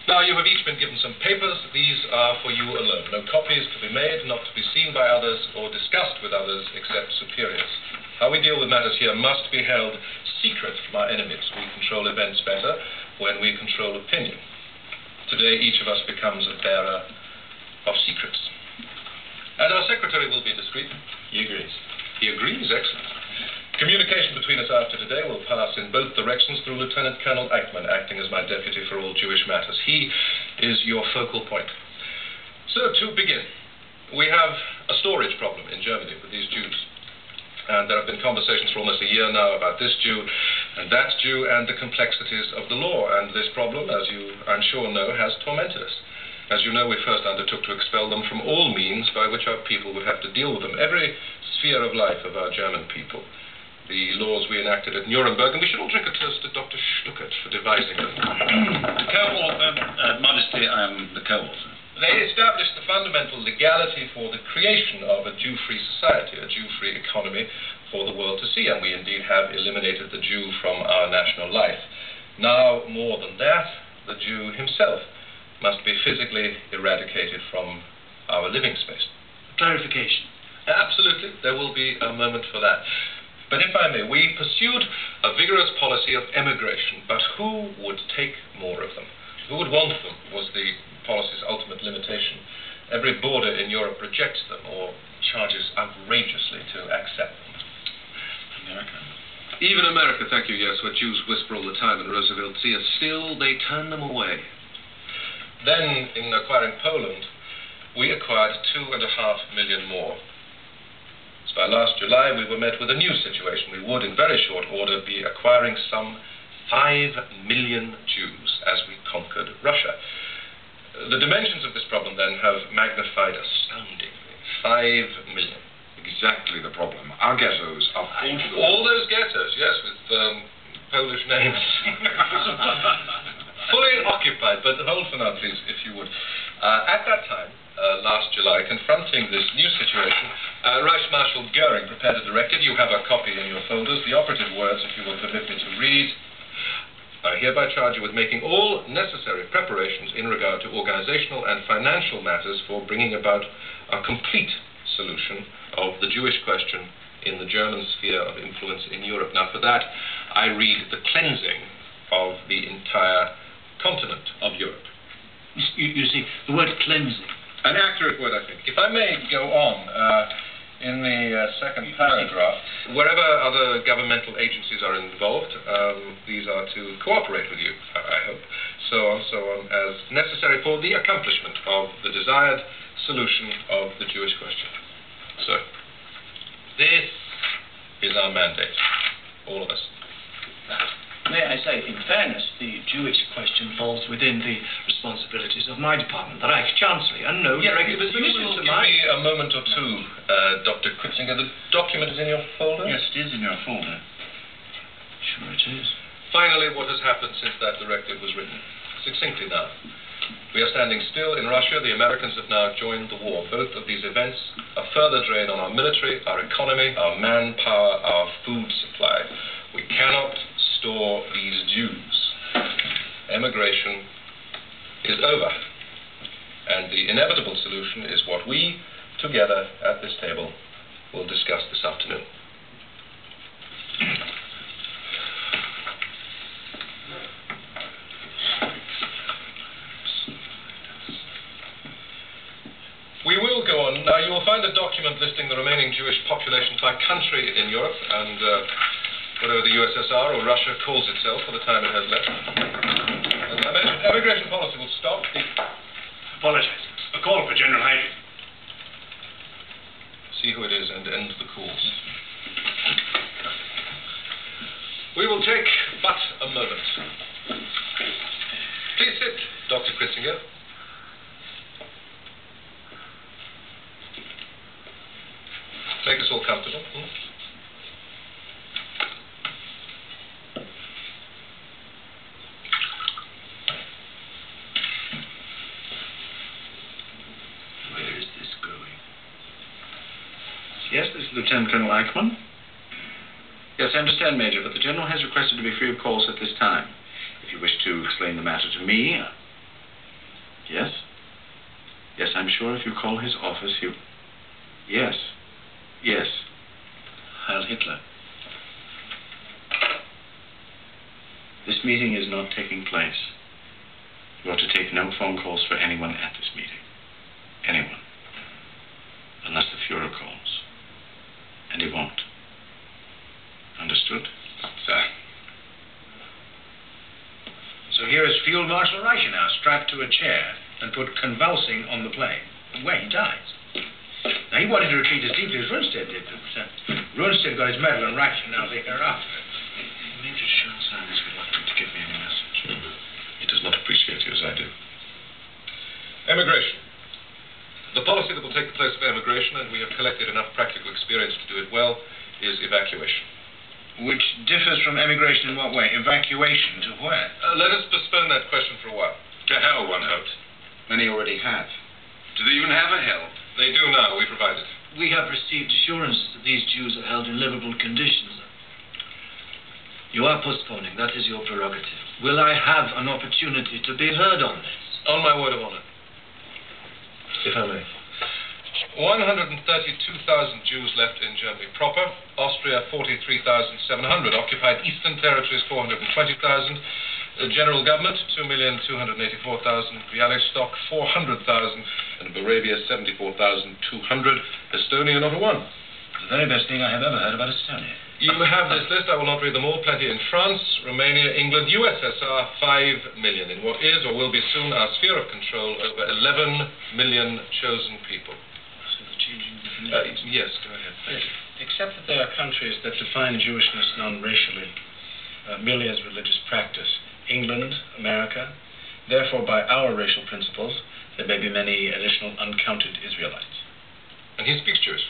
Now, you have each been given some papers. These are for you alone. No copies to be made, not to be seen by others or discussed with others except superiors. How we deal with matters here must be held secret from our enemies. We control events better when we control opinion. Today, each of us becomes a bearer of secrets. And our secretary will be discreet. He agrees. He agrees? Excellent. Communication between us after today will pass in both directions through Lieutenant Colonel Eichmann, acting as my deputy for all Jewish matters. He is your focal point. So, to begin, we have a storage problem in Germany with these Jews. And there have been conversations for almost a year now about this Jew and that Jew and the complexities of the law. And this problem, as you, I'm sure, know, has tormented us. As you know, we first undertook to expel them from all means by which our people would have to deal with them, every sphere of life of our German people. The laws we enacted at Nuremberg, and we should all drink a toast to Dr. Stuckert for devising them. Modesty, I am the co-author. They established the fundamental legality for the creation of a Jew-free society, a Jew-free economy for the world to see, and we indeed have eliminated the Jew from our national life. Now, more than that, the Jew himself must be physically eradicated from our living space. Clarification. Absolutely, there will be a moment for that. But if I may, we pursued a vigorous policy of emigration, but who would take more of them? Who would want them was the policy's ultimate limitation. Every border in Europe rejects them or charges outrageously to accept them. America. Even America, thank you, yes, where Jews whisper all the time and Roosevelt see us, still they turn them away. Then, in acquiring Poland, we acquired 2.5 million more. So by last July, we were met with a new situation. We would, in very short order, be acquiring some 5 million Jews as we conquered Russia. The dimensions of this problem, then, have magnified astoundingly. 5 million. Exactly the problem. Our ghettos are full. All those ghettos, yes, with Polish names. Fully occupied, but hold for now, please, if you would. At that time, last July, confronting this new situation, Reich Marshal Goering prepared a directive. You have a copy in your folders. The operative words, if you will permit me to read, I hereby charge you with making all necessary preparations in regard to organizational and financial matters for bringing about a complete solution of the Jewish question in the German sphere of influence in Europe. Now, for that, I read the cleansing of the entire continent of Europe. You see, the word cleansing. An accurate word, I think. If I may go on, in the second paragraph, wherever other governmental agencies are involved, these are to cooperate with you, I hope, so on, as necessary for the accomplishment of the desired solution of the Jewish question. So, this is our mandate, all of us. May I say, in fairness, the Jewish question falls within the responsibilities of my department, the Reich Chancellery, and no directive has been issued to my... Give me a moment or two, Dr. Kritzinger. The document is in your folder? Yes, it is in your folder. Sure it is. Finally, what has happened since that directive was written? Succinctly now. We are standing still in Russia. The Americans have now joined the war. Both of these events a further drain on our military, our economy, our manpower, our food supply. We cannot store these Jews. Emigration is over. And the inevitable solution is what we, together at this table, will discuss this afternoon. We will go on. Now, you will find a document listing the remaining Jewish population by country in Europe, and whatever the USSR or Russia calls itself for the time it has left. As I mentioned, emigration policy will stop. Apologize. A call for General Heydrich. See who it is and end the calls. We will take but a moment. Please sit, Dr. Kritzinger. Make us all comfortable. Where is this going? Yes, this is Lieutenant Colonel Eichmann. Yes, I understand, Major, but the General has requested to be free of calls at this time. If you wish to explain the matter to me... Yes? Yes, I'm sure if you call his office, you... Yes. Yes. Heil Hitler. This meeting is not taking place. You are to take no phone calls for anyone at this meeting. Anyone. Unless the Fuhrer calls. And he won't. Understood? Sir. So here is Field Marshal Reichenau strapped to a chair and put convulsing on the plane, where he dies. Now, he wanted to retreat as deeply as Rundstedt did, but Rundstedt got his medal and Reichenau the hereafter. Major Sherman sounds reluctant to give me any message. He does not appreciate you as I do. Emigration. The policy that will take the place of emigration, and we have collected enough practical experience to do it well, is evacuation. Which differs from emigration in what way? Evacuation to where? Let us postpone that question for a while. To hell, one hoped. Many already have. Do they even have a hell? They do now. We provide it. We have received assurances that these Jews are held in livable conditions. You are postponing. That is your prerogative. Will I have an opportunity to be heard on this? On my word of honor. If I may. 132,000 Jews left in Germany proper. Austria, 43,700. Occupied Eastern Territories, 420,000. General Government, 2,284,000. Bialystok, 400,000. And Moravia, 74,200. Estonia, not a one. The very best thing I have ever heard about Estonia. You have this list. I will not read them all. Plenty in France, Romania, England, USSR, 5 million. In what is or will be soon our sphere of control, over 11 million chosen people. So the changing definitions. Yes, go ahead. Yes. Except that there are countries that define Jewishness non-racially, merely as religious practice. England, America. Therefore, by our racial principles, there may be many additional uncounted Israelites. And he speaks Jewish.